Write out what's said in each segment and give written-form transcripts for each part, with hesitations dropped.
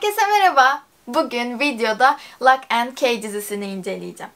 Herkese merhaba. Bugün videoda Lock and Key dizisini inceleyeceğim.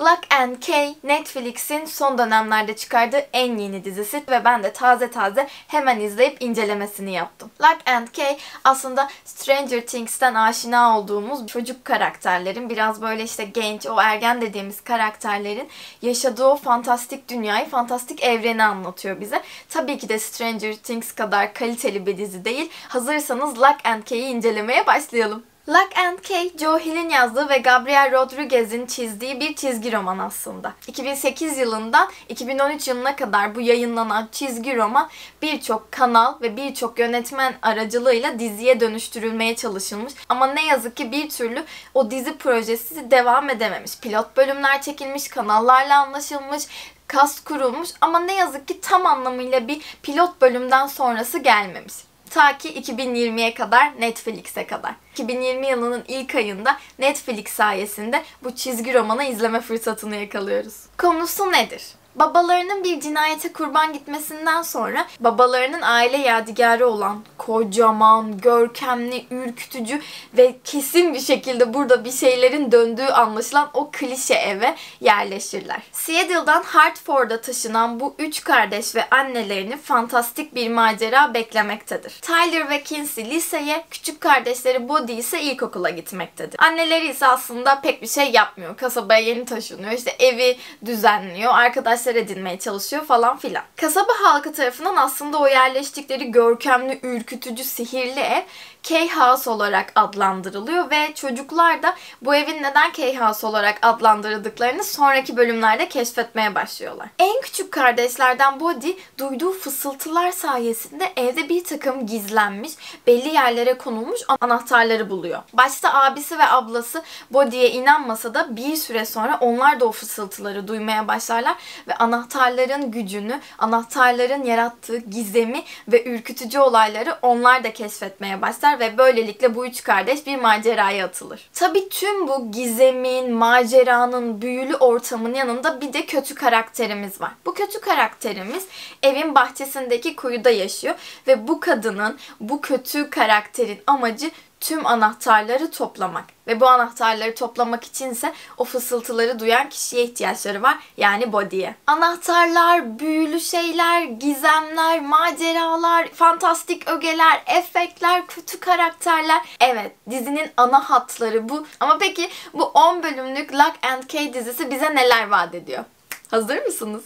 Lock and Key, Netflix'in son dönemlerde çıkardığı en yeni dizisi ve ben de taze hemen izleyip incelemesini yaptım. Lock and Key aslında Stranger Things'ten aşina olduğumuz çocuk karakterlerin, biraz böyle işte genç, o ergen dediğimiz karakterlerin yaşadığı o fantastik dünyayı, fantastik evreni anlatıyor bize. Tabii ki de Stranger Things kadar kaliteli bir dizi değil. Hazırsanız Lock and Key'i incelemeye başlayalım. Lock and Key, Joe Hill'in yazdığı ve Gabriel Rodriguez'in çizdiği bir çizgi roman aslında. 2008 yılından 2013 yılına kadar bu yayınlanan çizgi roman birçok kanal ve birçok yönetmen aracılığıyla diziye dönüştürülmeye çalışılmış. Ama ne yazık ki bir türlü o dizi projesi devam edememiş. Pilot bölümler çekilmiş, kanallarla anlaşılmış, kast kurulmuş ama ne yazık ki tam anlamıyla bir pilot bölümden sonrası gelmemiş. Ta ki 2020'ye kadar, Netflix'e kadar. 2020 yılının ilk ayında Netflix sayesinde bu çizgi romanı izleme fırsatını yakalıyoruz. Konusu nedir? Babalarının bir cinayete kurban gitmesinden sonra babalarının aile yadigarı olan kocaman, görkemli, ürkütücü ve kesin bir şekilde burada bir şeylerin döndüğü anlaşılan o klişe eve yerleşirler. Seattle'dan Hartford'a taşınan bu üç kardeş ve annelerini fantastik bir macera beklemektedir. Tyler ve Kinsey liseye, küçük kardeşleri Bodhi ise ilkokula gitmektedir. Anneleri ise aslında pek bir şey yapmıyor. Kasabaya yeni taşınıyor, işte evi düzenliyor, arkadaşlar edinmeye çalışıyor falan filan. Kasaba halkı tarafından aslında o yerleştikleri görkemli, ürkütücü, sihirli ev K-House olarak adlandırılıyor ve çocuklar da bu evin neden K-House olarak adlandırıldıklarını sonraki bölümlerde keşfetmeye başlıyorlar. En küçük kardeşlerden Bodhi duyduğu fısıltılar sayesinde evde bir takım gizlenmiş, belli yerlere konulmuş anahtarları buluyor. Başta abisi ve ablası Bodhi'ye inanmasa da bir süre sonra onlar da o fısıltıları duymaya başlarlar ve anahtarların gücünü, anahtarların yarattığı gizemi ve ürkütücü olayları onlar da keşfetmeye başlar ve böylelikle bu üç kardeş bir maceraya atılır. Tabii tüm bu gizemin, maceranın, büyülü ortamın yanında bir de kötü karakterimiz var. Bu kötü karakterimiz evin bahçesindeki kuyuda yaşıyor ve bu kadının, bu kötü karakterin amacı tüm anahtarları toplamak. Ve bu anahtarları toplamak içinse o fısıltıları duyan kişiye ihtiyaçları var. Yani Bodhi'ye. Anahtarlar, büyülü şeyler, gizemler, maceralar, fantastik ögeler, efektler, kötü karakterler. Evet, dizinin ana hatları bu. Ama peki bu 10 bölümlük Lock and Key dizisi bize neler vaat ediyor? Hazır mısınız?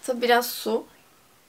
Tabii biraz su.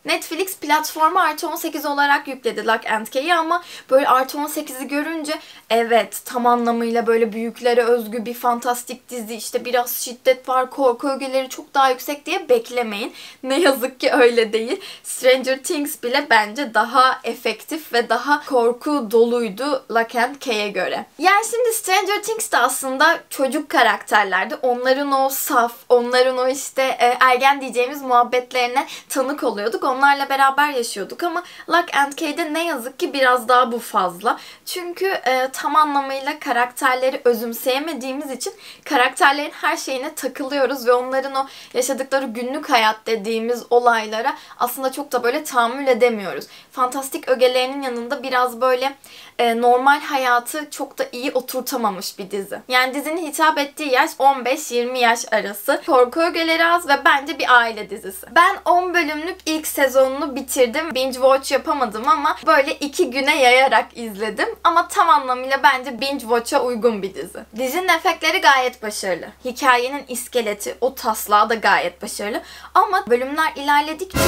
Netflix platformu artı 18 olarak yükledi Lock and Key'i ama böyle artı 18'i görünce evet, tam anlamıyla böyle büyüklere özgü bir fantastik dizi, işte biraz şiddet var, korku ögeleri çok daha yüksek diye beklemeyin. Ne yazık ki öyle değil. Stranger Things bile bence daha efektif ve daha korku doluydu Lock and Key'e göre. Yani şimdi Stranger Things de aslında çocuk karakterlerdi. Onların o saf, onların o işte ergen diyeceğimiz muhabbetlerine tanık oluyorduk. Onlarla beraber yaşıyorduk ama Lock and Key'de ne yazık ki biraz daha bu fazla. Çünkü tam anlamıyla karakterleri özümseyemediğimiz için karakterlerin her şeyine takılıyoruz ve onların o yaşadıkları günlük hayat dediğimiz olaylara aslında çok da böyle tahammül edemiyoruz. Fantastik ögelerinin yanında biraz böyle normal hayatı çok da iyi oturtamamış bir dizi. Yani dizinin hitap ettiği yaş 15-20 yaş arası. Korku ögeleri az ve bence bir aile dizisi. Ben 10 bölümlük ilk sezonunu bitirdim. Binge watch yapamadım ama böyle 2 güne yayarak izledim. Ama tam anlamıyla bence binge watch'a uygun bir dizi. Dizinin efektleri gayet başarılı. Hikayenin iskeleti, o taslağı da gayet başarılı. Ama bölümler ilerledikçe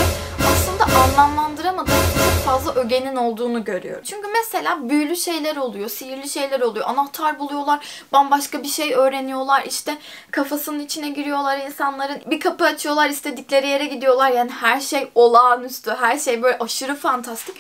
aslında anlamlandıramadığım çok fazla ögenin olduğunu görüyorum. Çünkü mesela büyülü şeyler oluyor, sihirli şeyler oluyor. Anahtar buluyorlar, bambaşka bir şey öğreniyorlar. İşte kafasının içine giriyorlar insanların. Bir kapı açıyorlar, istedikleri yere gidiyorlar. Yani her şey olağanüstü, her şey böyle aşırı fantastik.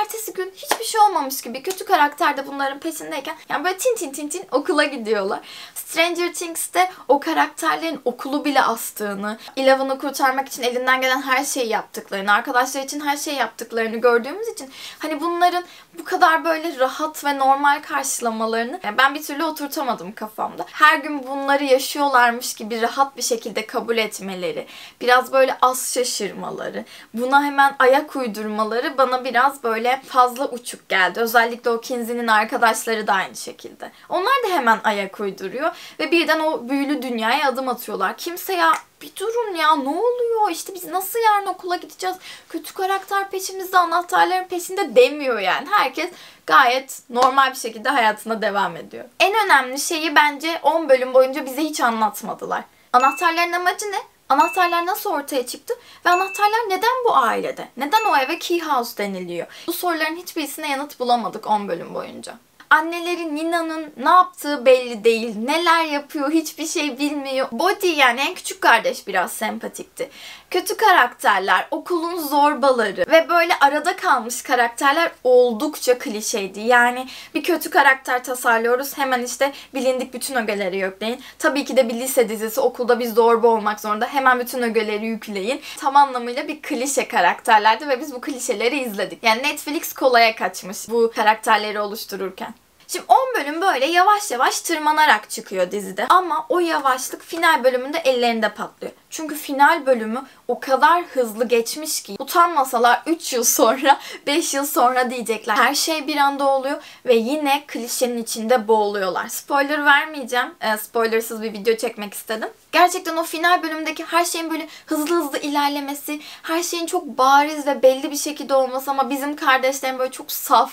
Ertesi gün hiçbir şey olmamış gibi kötü karakter de bunların peşindeyken yani böyle tin okula gidiyorlar. Stranger Things'te o karakterlerin okulu bile astığını, Eleven'ı kurtarmak için elinden gelen her şeyi yaptıklarını, arkadaşlar için her şeyi yaptıklarını gördüğümüz gördüğümüz için hani bunların bu kadar böyle rahat ve normal karşılamalarını ben bir türlü oturtamadım kafamda. Her gün bunları yaşıyorlarmış gibi rahat bir şekilde kabul etmeleri, biraz böyle az şaşırmaları, buna hemen ayak uydurmaları bana biraz böyle fazla uçuk geldi. Özellikle o Kinsey'nin arkadaşları da aynı şekilde. Onlar da hemen ayak uyduruyor ve birden o büyülü dünyaya adım atıyorlar. Kimse ya bir durun ya, ne oluyor? İşte biz nasıl yarın okula gideceğiz? Kötü karakter peşimizde, anahtarların peşinde demiyor yani. Herkes gayet normal bir şekilde hayatına devam ediyor. En önemli şeyi bence 10 bölüm boyunca bize hiç anlatmadılar. Anahtarların amacı ne? Anahtarlar nasıl ortaya çıktı? Ve anahtarlar neden bu ailede? Neden o eve Key House deniliyor? Bu soruların hiçbirisine yanıt bulamadık 10 bölüm boyunca. Anneleri Nina'nın ne yaptığı belli değil. Neler yapıyor hiçbir şey bilmiyor. Body yani en küçük kardeş biraz sempatikti. Kötü karakterler, okulun zorbaları ve böyle arada kalmış karakterler oldukça klişeydi. Yani bir kötü karakter tasarlıyoruz. Hemen işte bilindik bütün ögeleri yükleyin. Tabii ki de bir lise dizisi, okulda bir zorba olmak zorunda. Hemen bütün ögeleri yükleyin. Tam anlamıyla bir klişe karakterlerdi ve biz bu klişeleri izledik. Yani Netflix kolaya kaçmış bu karakterleri oluştururken. Şimdi 10 bölüm böyle yavaş yavaş tırmanarak çıkıyor dizide. Ama o yavaşlık final bölümünde ellerinde patlıyor. Çünkü final bölümü o kadar hızlı geçmiş ki utanmasalar 3 yıl sonra, 5 yıl sonra diyecekler. Her şey bir anda oluyor ve yine klişenin içinde boğuluyorlar. Spoiler vermeyeceğim. Spoilersız bir video çekmek istedim. Gerçekten o final bölümdeki her şeyin böyle hızlı hızlı ilerlemesi, her şeyin çok bariz ve belli bir şekilde olması ama bizim kardeşlerim böyle çok saf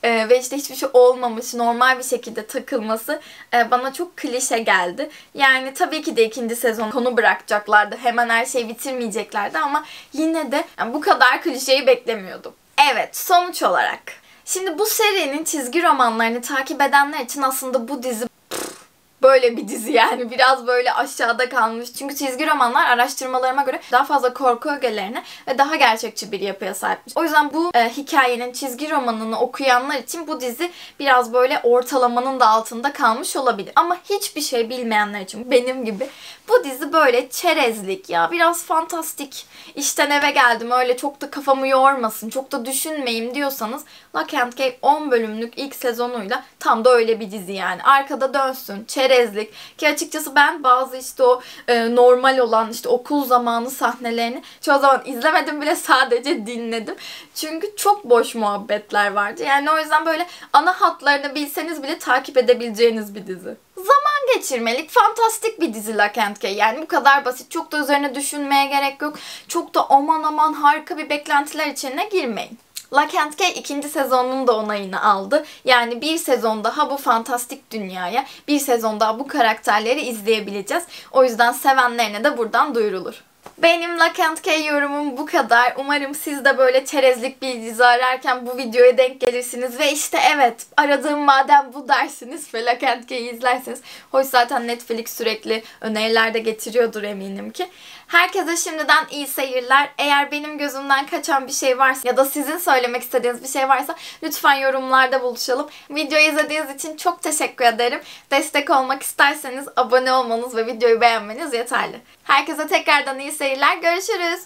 ve işte hiçbir şey olmamış, normal bir şekilde takılması bana çok klişe geldi. Yani tabii ki de ikinci sezon konu bırakacaklardı. Hemen her şeyi bitirmeyeceklerdi ama yine de yani bu kadar klişeyi beklemiyordum. Evet, sonuç olarak. Şimdi bu serinin çizgi romanlarını takip edenler için aslında bu dizi böyle bir dizi yani. Biraz böyle aşağıda kalmış. Çünkü çizgi romanlar araştırmalarıma göre daha fazla korku ögelerine ve daha gerçekçi bir yapıya sahipmiş. O yüzden bu hikayenin çizgi romanını okuyanlar için bu dizi biraz böyle ortalamanın da altında kalmış olabilir. Ama hiçbir şey bilmeyenler için benim gibi bu dizi böyle çerezlik ya, biraz fantastik. İşten eve geldim öyle çok da kafamı yormasın, çok da düşünmeyeyim diyorsanız Lock and Key 10 bölümlük ilk sezonuyla tam da öyle bir dizi yani. Arkada dönsün, çerezlik ki açıkçası ben bazı işte o normal olan işte okul zamanı sahnelerini çoğu zaman izlemedim bile, sadece dinledim. Çünkü çok boş muhabbetler vardı. Yani o yüzden böyle ana hatlarını bilseniz bile takip edebileceğiniz bir dizi. Zaman geçirmelik, fantastik bir dizi Lock and Key. Yani bu kadar basit. Çok da üzerine düşünmeye gerek yok. Çok da aman aman harika bir beklentiler içine girmeyin. Lock and Key ikinci sezonunun da onayını aldı. Yani bir sezon daha bu fantastik dünyaya, bir sezon daha bu karakterleri izleyebileceğiz. O yüzden sevenlerine de buradan duyurulur. Benim Lock and Key yorumum bu kadar. Umarım siz de böyle çerezlik bir dizi ararken bu videoya denk gelirsiniz ve işte evet aradığım madem bu dersiniz ve Lock and Key'i izlersiniz. Hoş zaten Netflix sürekli öneriler de getiriyordur eminim ki. Herkese şimdiden iyi seyirler. Eğer benim gözümden kaçan bir şey varsa ya da sizin söylemek istediğiniz bir şey varsa lütfen yorumlarda buluşalım. Videoyu izlediğiniz için çok teşekkür ederim. Destek olmak isterseniz abone olmanız ve videoyu beğenmeniz yeterli. Herkese tekrardan iyi seyirler. Görüşürüz.